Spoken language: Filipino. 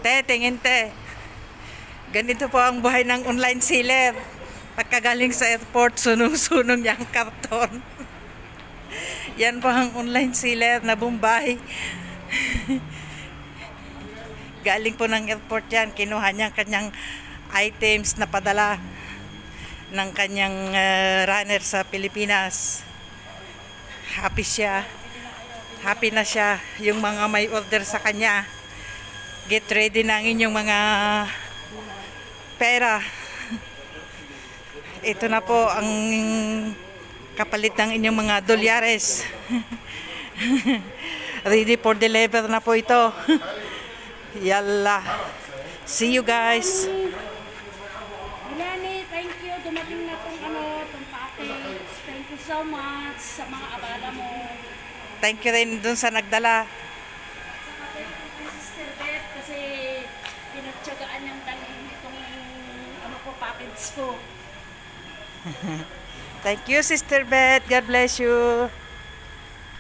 Te, tingin te. Ganito po ang buhay ng online seller. Pagkagaling sa airport, sunong-sunong niyang karton. Yan po ang online seller na Bombay. Galing po ng airport yan. Kinuha niya kanyang items na padala ng kanyang runner sa Pilipinas. Happy siya. Happy na siya. Yung mga may order sa kanya. Get ready na ang inyong mga pera. Ito na po ang kapalit ng inyong mga dolyares. Ready for deliver na po ito. Yalla. See you guys. Milani, thank you. Dumating na itong package. Thank you so much sa mga abala mo. Thank you rin dun sa nagdala. Saka thank you kay Sister Beth kasi pinagtyagaan niyang dalhin itong package ko. Thank you, Sister Beth. God bless you.